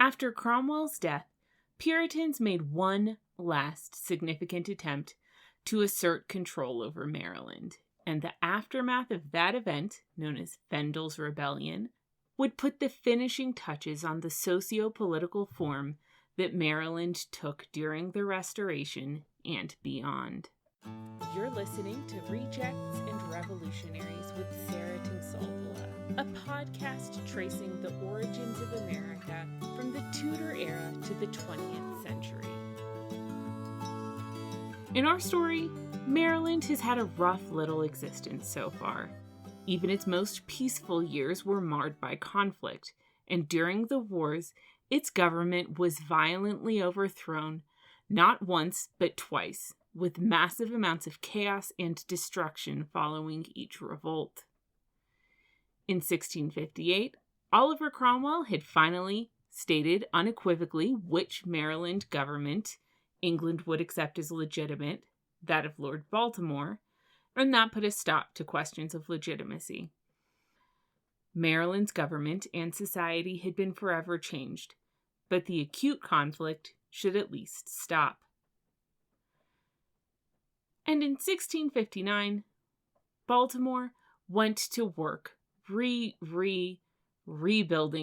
After Cromwell's death, Puritans made one last significant attempt to assert control over Maryland, and the aftermath of that event, known as Fendalls Rebellion, would put the finishing touches on the socio-political form that Maryland took during the Restoration and beyond. You're listening to Rejects and Revolutionaries with Sarah Tinsolvola, a podcast tracing the origins of America from the Tudor era to the 20th century. In our story, Maryland has had a rough little existence so far. Even its most peaceful years were marred by conflict, and during the wars, its government was violently overthrown, not once but twice, with massive amounts of chaos and destruction following each revolt. In 1658, Oliver Cromwell had finally stated unequivocally which Maryland government England would accept as legitimate, that of Lord Baltimore, and that put a stop to questions of legitimacy. Maryland's government and society had been forever changed, but the acute conflict should at least stop. And in 1659, Baltimore went to work rebuilding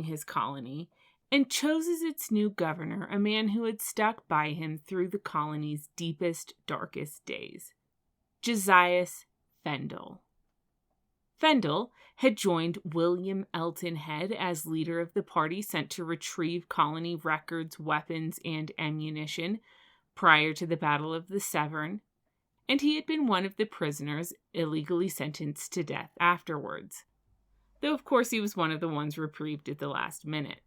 his colony and chose as its new governor a man who had stuck by him through the colony's deepest, darkest days. Josias Fendall. Fendall had joined William Elton Head as leader of the party sent to retrieve colony records, weapons, and ammunition prior to the Battle of the Severn, and he had been one of the prisoners illegally sentenced to death afterwards, though of course he was one of the ones reprieved at the last minute.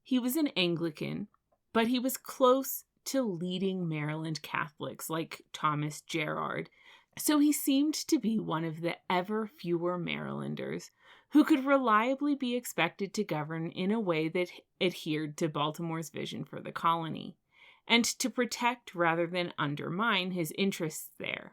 He was an Anglican, but he was close to leading Maryland Catholics like Thomas Gerard, so he seemed to be one of the ever fewer Marylanders who could reliably be expected to govern in a way that adhered to Baltimore's vision for the colony, and to protect rather than undermine his interests there.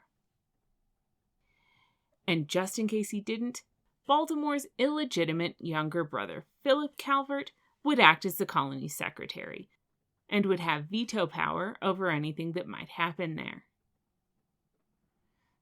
And just in case he didn't, Baltimore's illegitimate younger brother, Philip Calvert, would act as the colony's secretary, and would have veto power over anything that might happen there.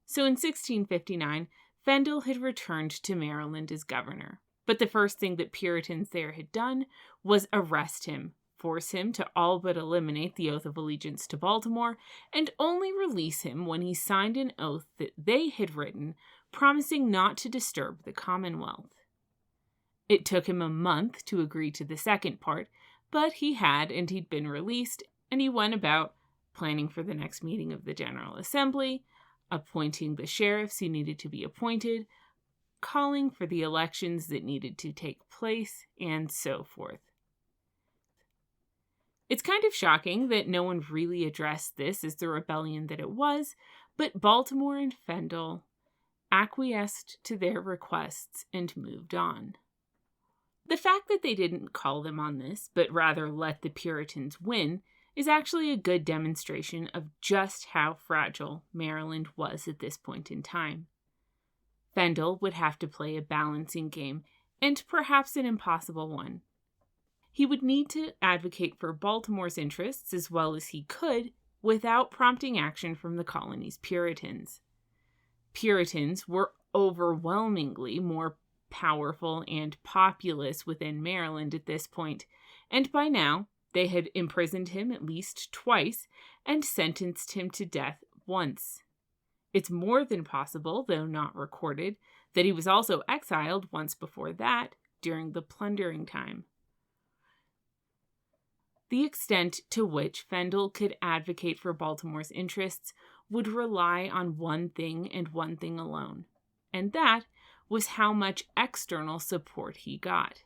So in 1659, Fendall had returned to Maryland as governor, but the first thing that Puritans there had done was arrest him, force him to all but eliminate the oath of allegiance to Baltimore, and only release him when he signed an oath that they had written promising not to disturb the Commonwealth. It took him a month to agree to the second part, but he'd been released, and he went about planning for the next meeting of the General Assembly, appointing the sheriffs who needed to be appointed, calling for the elections that needed to take place, and so forth. It's kind of shocking that no one really addressed this as the rebellion that it was, but Baltimore and Fendall acquiesced to their requests and moved on. The fact that they didn't call them on this, but rather let the Puritans win, is actually a good demonstration of just how fragile Maryland was at this point in time. Fendall would have to play a balancing game, and perhaps an impossible one. He would need to advocate for Baltimore's interests as well as he could without prompting action from the colony's Puritans. Puritans were overwhelmingly more powerful and populous within Maryland at this point, and by now they had imprisoned him at least twice and sentenced him to death once. It's more than possible, though not recorded, that he was also exiled once before that during the plundering time. The extent to which Fendall could advocate for Baltimore's interests would rely on one thing and one thing alone, and that was how much external support he got.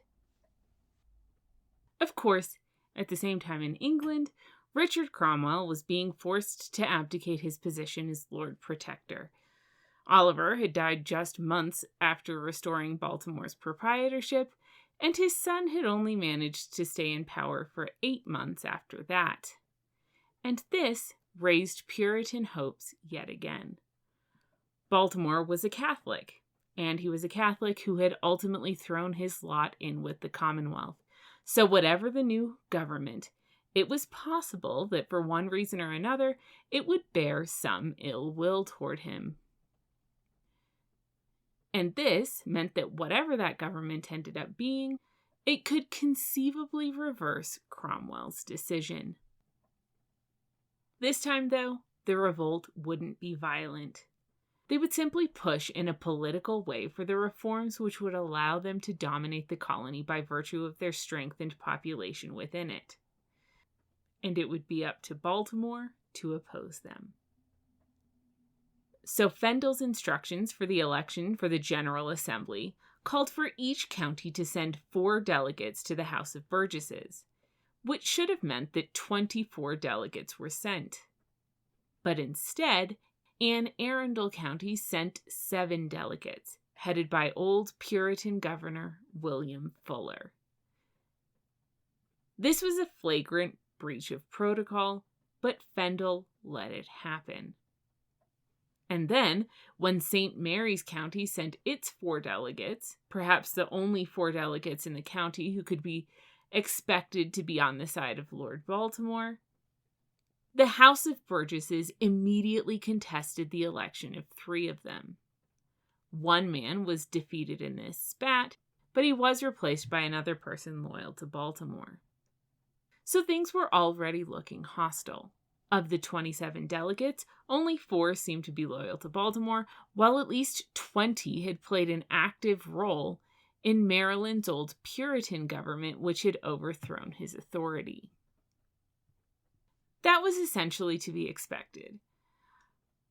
Of course, at the same time in England, Richard Cromwell was being forced to abdicate his position as Lord Protector. Oliver had died just months after restoring Baltimore's proprietorship, and his son had only managed to stay in power for 8 months after that. And this raised Puritan hopes yet again. Baltimore was a Catholic, and he was a Catholic who had ultimately thrown his lot in with the Commonwealth. So whatever the new government, it was possible that for one reason or another, it would bear some ill will toward him. And this meant that whatever that government ended up being, it could conceivably reverse Cromwell's decision. This time, though, the revolt wouldn't be violent. They would simply push in a political way for the reforms which would allow them to dominate the colony by virtue of their strength and population within it. And it would be up to Baltimore to oppose them. So Fendall's instructions for the election for the General Assembly called for each county to send 4 delegates to the House of Burgesses, which should have meant that 24 delegates were sent. But instead, Anne Arundel County sent 7 delegates, headed by old Puritan Governor William Fuller. This was a flagrant breach of protocol, but Fendall let it happen. And then, when St. Mary's County sent its 4 delegates, perhaps the only 4 delegates in the county who could be expected to be on the side of Lord Baltimore, the House of Burgesses immediately contested the election of 3 of them. One man was defeated in this spat, but he was replaced by another person loyal to Baltimore. So things were already looking hostile. Of the 27 delegates, only 4 seemed to be loyal to Baltimore, while at least 20 had played an active role in Maryland's old Puritan government, which had overthrown his authority. That was essentially to be expected.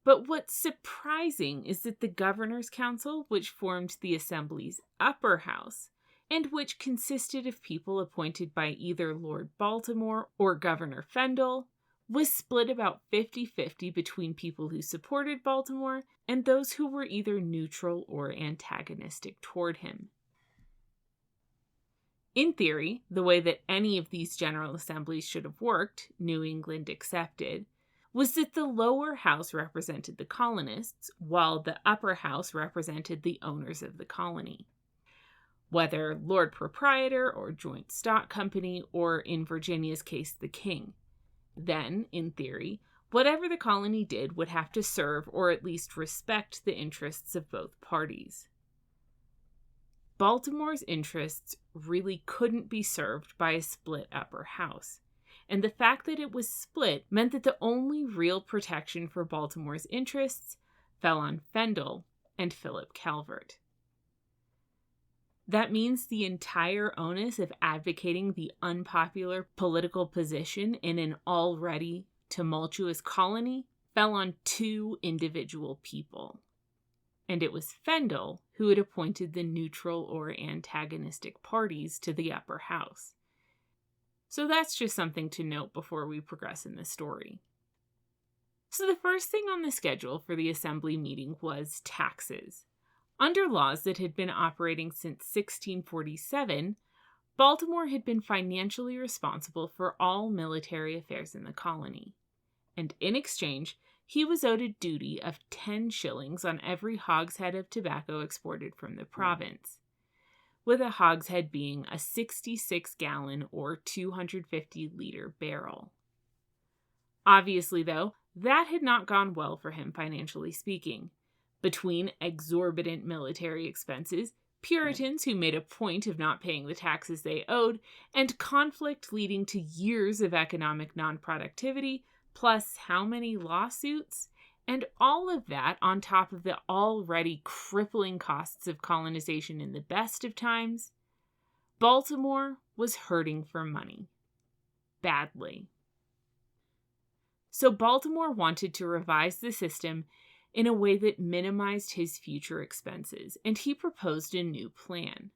But what's surprising is that the Governor's Council, which formed the Assembly's upper house, and which consisted of people appointed by either Lord Baltimore or Governor Fendall, was split about 50-50 between people who supported Baltimore and those who were either neutral or antagonistic toward him. In theory, the way that any of these General Assemblies should have worked, New England excepted, was that the lower house represented the colonists, while the upper house represented the owners of the colony. Whether Lord Proprietor or Joint Stock Company, or in Virginia's case, the King. Then, in theory, whatever the colony did would have to serve or at least respect the interests of both parties. Baltimore's interests really couldn't be served by a split upper house, and the fact that it was split meant that the only real protection for Baltimore's interests fell on Fendall and Philip Calvert. That means the entire onus of advocating the unpopular political position in an already tumultuous colony fell on 2 individual people. And it was Fendall who had appointed the neutral or antagonistic parties to the upper house. So that's just something to note before we progress in the story. So the first thing on the schedule for the assembly meeting was taxes. Under laws that had been operating since 1647, Baltimore had been financially responsible for all military affairs in the colony, and in exchange, he was owed a duty of 10 shillings on every hogshead of tobacco exported from the province, with a hogshead being a 66-gallon or 250-liter barrel. Obviously, though, that had not gone well for him financially speaking. Between exorbitant military expenses, Puritans who made a point of not paying the taxes they owed, and conflict leading to years of economic non-productivity, plus how many lawsuits, and all of that on top of the already crippling costs of colonization in the best of times, Baltimore was hurting for money. Badly. So Baltimore wanted to revise the system in a way that minimized his future expenses, and he proposed a new plan.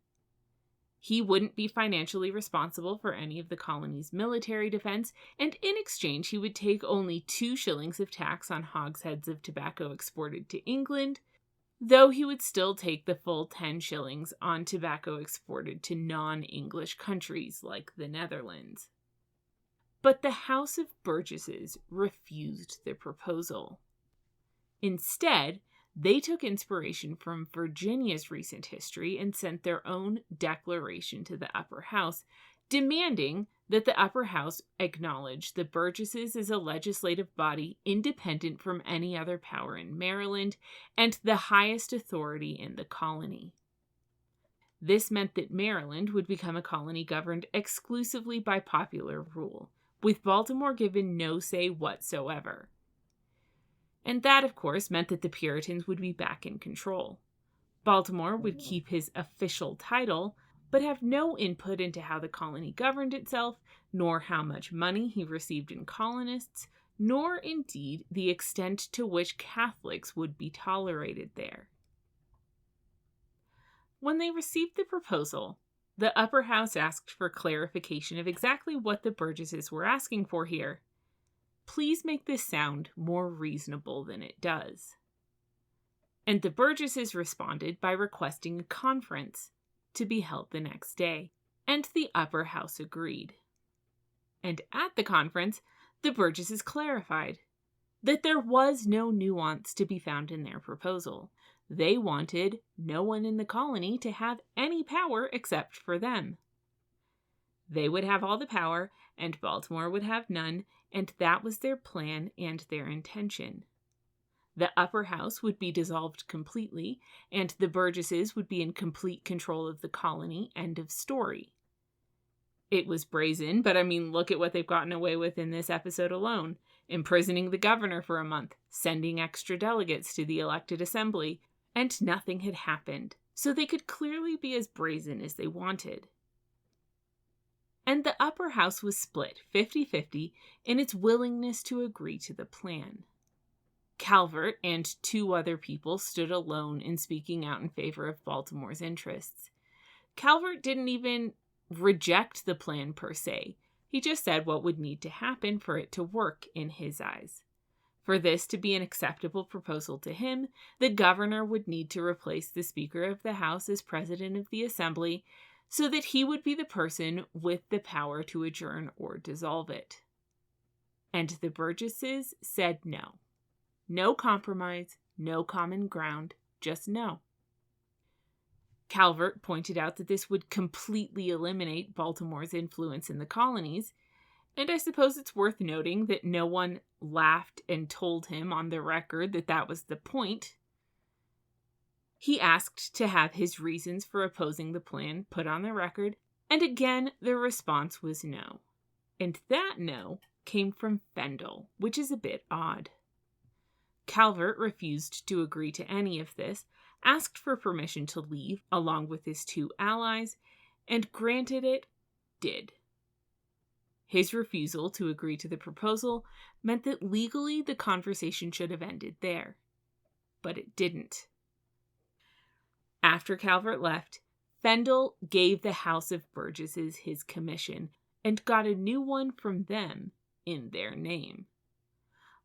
He wouldn't be financially responsible for any of the colony's military defense, and in exchange he would take only 2 shillings of tax on hogsheads of tobacco exported to England, though he would still take the full 10 shillings on tobacco exported to non-English countries like the Netherlands. But the House of Burgesses refused the proposal. Instead, they took inspiration from Virginia's recent history and sent their own declaration to the upper house, demanding that the upper house acknowledge the Burgesses as a legislative body independent from any other power in Maryland and the highest authority in the colony. This meant that Maryland would become a colony governed exclusively by popular rule, with Baltimore given no say whatsoever. And that, of course, meant that the Puritans would be back in control. Baltimore would keep his official title, but have no input into how the colony governed itself, nor how much money he received in colonists, nor indeed the extent to which Catholics would be tolerated there. When they received the proposal, the upper house asked for clarification of exactly what the Burgesses were asking for here. Please make this sound more reasonable than it does. And the Burgesses responded by requesting a conference to be held the next day, and the upper house agreed. And at the conference, the Burgesses clarified that there was no nuance to be found in their proposal. They wanted no one in the colony to have any power except for them. They would have all the power, and Baltimore would have none, and that was their plan and their intention. The upper house would be dissolved completely, and the Burgesses would be in complete control of the colony. End of story. It was brazen, but look at what they've gotten away with in this episode alone. Imprisoning the governor for a month, sending extra delegates to the elected assembly, and nothing had happened, so they could clearly be as brazen as they wanted. And the upper house was split 50-50 in its willingness to agree to the plan. Calvert and 2 other people stood alone in speaking out in favor of Baltimore's interests. Calvert didn't even reject the plan per se. He just said what would need to happen for it to work in his eyes. For this to be an acceptable proposal to him, the governor would need to replace the Speaker of the House as president of the Assembly, so that he would be the person with the power to adjourn or dissolve it. And the Burgesses said no. No compromise, no common ground, just no. Calvert pointed out that this would completely eliminate Baltimore's influence in the colonies, and I suppose it's worth noting that no one laughed and told him on the record that that was the point. He asked to have his reasons for opposing the plan put on the record, and again the response was no. And that no came from Fendall, which is a bit odd. Calvert refused to agree to any of this, asked for permission to leave along with his 2 allies, and granted it did. His refusal to agree to the proposal meant that legally the conversation should have ended there. But it didn't. After Calvert left, Fendall gave the House of Burgesses his commission and got a new one from them in their name.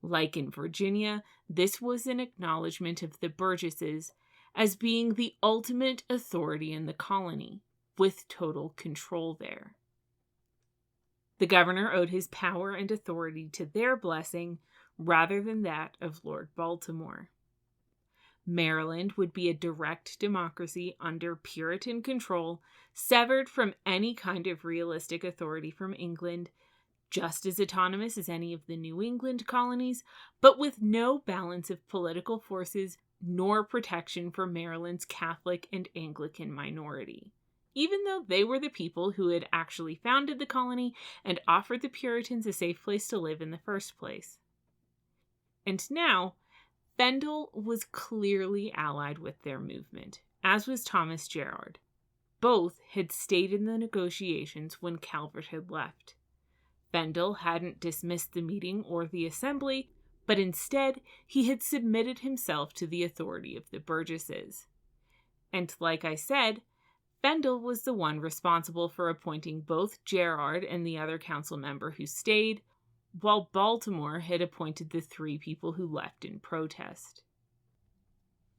Like in Virginia, this was an acknowledgement of the Burgesses as being the ultimate authority in the colony, with total control there. The governor owed his power and authority to their blessing rather than that of Lord Baltimore. Maryland would be a direct democracy under Puritan control, severed from any kind of realistic authority from England, just as autonomous as any of the New England colonies, but with no balance of political forces nor protection for Maryland's Catholic and Anglican minority, even though they were the people who had actually founded the colony and offered the Puritans a safe place to live in the first place. And now, Fendall was clearly allied with their movement, as was Thomas Gerard. Both had stayed in the negotiations when Calvert had left. Fendall hadn't dismissed the meeting or the assembly, but instead he had submitted himself to the authority of the Burgesses. And like I said, Fendall was the one responsible for appointing both Gerard and the other council member who stayed, while Baltimore had appointed the 3 people who left in protest.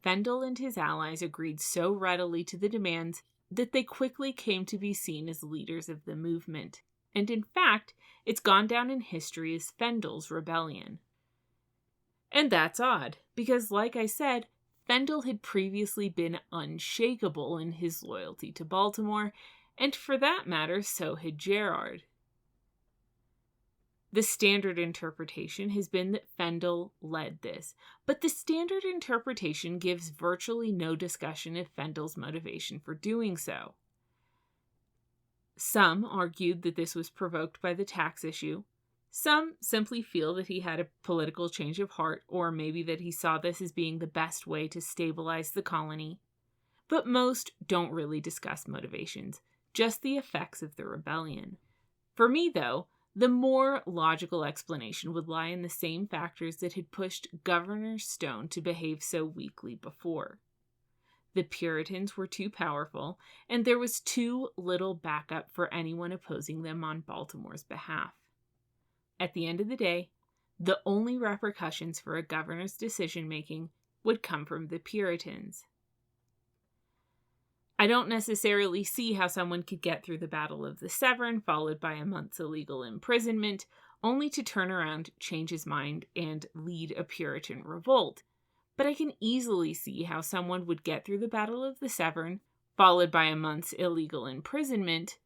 Fendall and his allies agreed so readily to the demands that they quickly came to be seen as leaders of the movement, and in fact, it's gone down in history as Fendalls Rebellion. And that's odd, because like I said, Fendall had previously been unshakable in his loyalty to Baltimore, and for that matter, so had Gerard. The standard interpretation has been that Fendall led this, but the standard interpretation gives virtually no discussion of Fendall's motivation for doing so. Some argued that this was provoked by the tax issue. Some simply feel that he had a political change of heart, or maybe that he saw this as being the best way to stabilize the colony. But most don't really discuss motivations, just the effects of the rebellion. For me, though, the more logical explanation would lie in the same factors that had pushed Governor Stone to behave so weakly before. The Puritans were too powerful, and there was too little backup for anyone opposing them on Baltimore's behalf. At the end of the day, the only repercussions for a governor's decision-making would come from the Puritans. I don't necessarily see how someone could get through the Battle of the Severn, followed by a month's illegal imprisonment, only to turn around, change his mind, and lead a Puritan revolt. But I can easily see how someone would get through the Battle of the Severn, followed by a month's illegal imprisonment,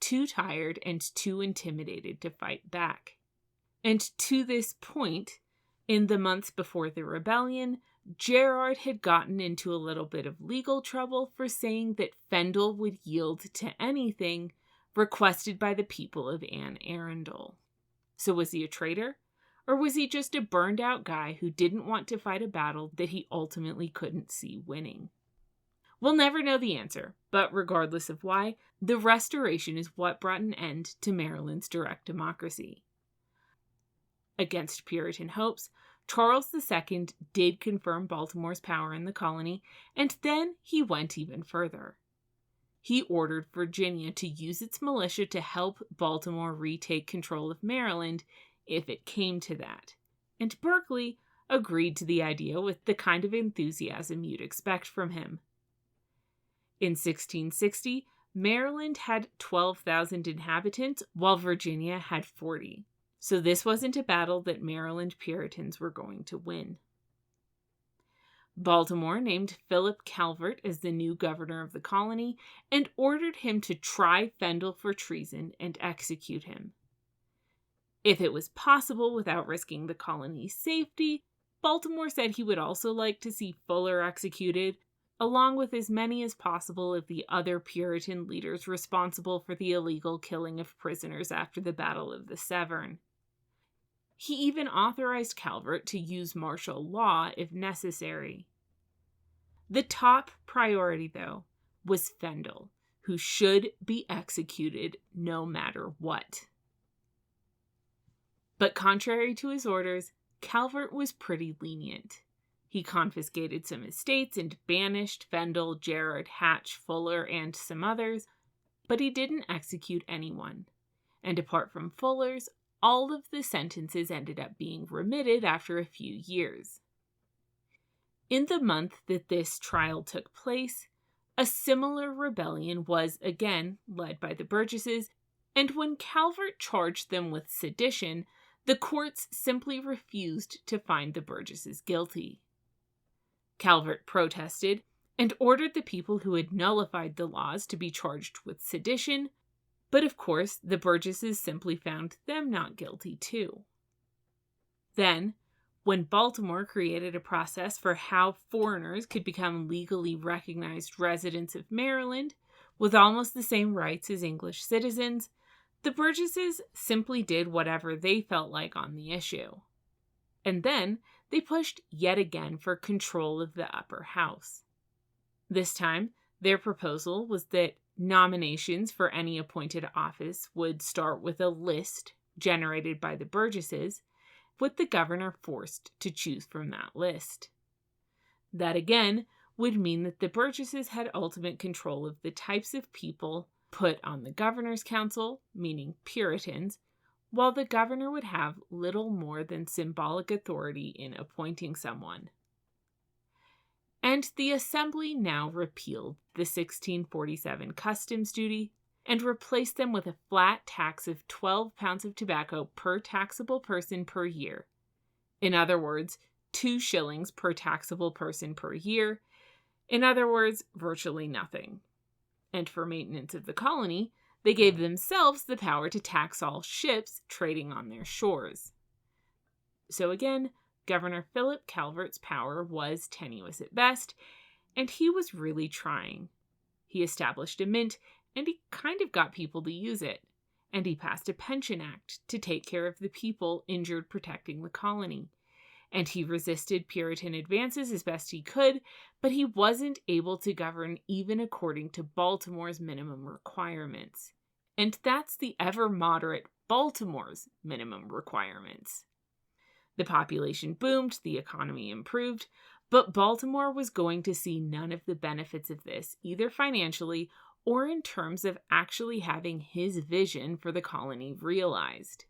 too tired and too intimidated to fight back. And to this point, in the months before the rebellion, Gerard had gotten into a little bit of legal trouble for saying that Fendall would yield to anything requested by the people of Anne Arundel. So was he a traitor? Or was he just a burned out guy who didn't want to fight a battle that he ultimately couldn't see winning? We'll never know the answer, but regardless of why, the Restoration is what brought an end to Maryland's direct democracy. Against Puritan hopes, Charles II did confirm Baltimore's power in the colony, and then he went even further. He ordered Virginia to use its militia to help Baltimore retake control of Maryland if it came to that, and Berkeley agreed to the idea with the kind of enthusiasm you'd expect from him. In 1660, Maryland had 12,000 inhabitants, while Virginia had 40. So this wasn't a battle that Maryland Puritans were going to win. Baltimore named Philip Calvert as the new governor of the colony and ordered him to try Fendall for treason and execute him. If it was possible without risking the colony's safety, Baltimore said he would also like to see Fuller executed, along with as many as possible of the other Puritan leaders responsible for the illegal killing of prisoners after the Battle of the Severn. He even authorized Calvert to use martial law if necessary. The top priority, though, was Fendall, who should be executed no matter what. But contrary to his orders, Calvert was pretty lenient. He confiscated some estates and banished Fendall, Gerard, Hatch, Fuller, and some others, but he didn't execute anyone. And apart from Fuller's, all of the sentences ended up being remitted after a few years. In the month that this trial took place, a similar rebellion was again led by the Burgesses, and when Calvert charged them with sedition, the courts simply refused to find the Burgesses guilty. Calvert protested and ordered the people who had nullified the laws to be charged with sedition, but of course, the Burgesses simply found them not guilty too. Then, when Baltimore created a process for how foreigners could become legally recognized residents of Maryland with almost the same rights as English citizens, the Burgesses simply did whatever they felt like on the issue. And then they pushed yet again for control of the upper house. This time, their proposal was that nominations for any appointed office would start with a list generated by the Burgesses, with the governor forced to choose from that list. That again would mean that the Burgesses had ultimate control of the types of people put on the governor's council, meaning Puritans, while the governor would have little more than symbolic authority in appointing someone. And the Assembly now repealed the 1647 customs duty and replaced them with a flat tax of 12 pounds of tobacco per taxable person per year. In other words, 2 shillings per taxable person per year. In other words, virtually nothing. And for maintenance of the colony, they gave themselves the power to tax all ships trading on their shores. So again, Governor Philip Calvert's power was tenuous at best, and he was really trying. He established a mint, and he kind of got people to use it. And he passed a pension act to take care of the people injured protecting the colony. And he resisted Puritan advances as best he could, but he wasn't able to govern even according to Baltimore's minimum requirements. And that's the ever-moderate Baltimore's minimum requirements. The population boomed, the economy improved, but Baltimore was going to see none of the benefits of this, either financially or in terms of actually having his vision for the colony realized.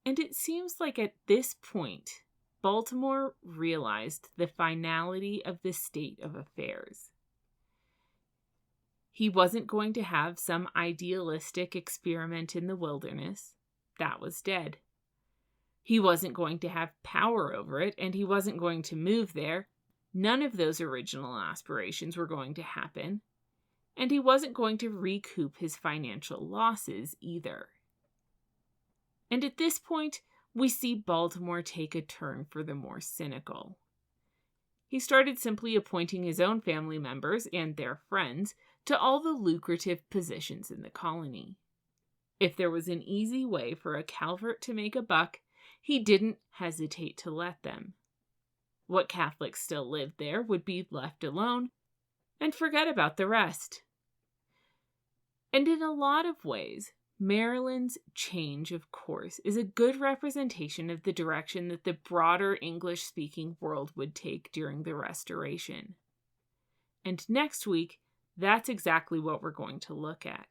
And it seems like at this point, Baltimore realized the finality of the state of affairs. He wasn't going to have some idealistic experiment in the wilderness. That was dead. He wasn't going to have power over it, and he wasn't going to move there. None of those original aspirations were going to happen. And he wasn't going to recoup his financial losses either. And at this point, we see Baltimore take a turn for the more cynical. He started simply appointing his own family members and their friends to all the lucrative positions in the colony. If there was an easy way for a Calvert to make a buck, he didn't hesitate to let them. What Catholics still lived there would be left alone, and forget about the rest. And in a lot of ways, Maryland's change of course is a good representation of the direction that the broader English-speaking world would take during the Restoration. And next week, that's exactly what we're going to look at.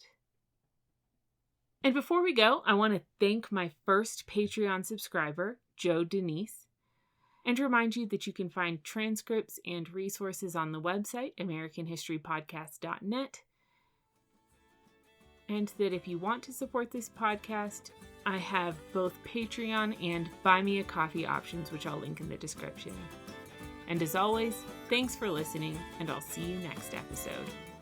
And before we go, I want to thank my first Patreon subscriber, Joe Denise, and remind you that you can find transcripts and resources on the website, AmericanHistoryPodcast.net, and that if you want to support this podcast, I have both Patreon and Buy Me a Coffee options, which I'll link in the description. And as always, thanks for listening, and I'll see you next episode.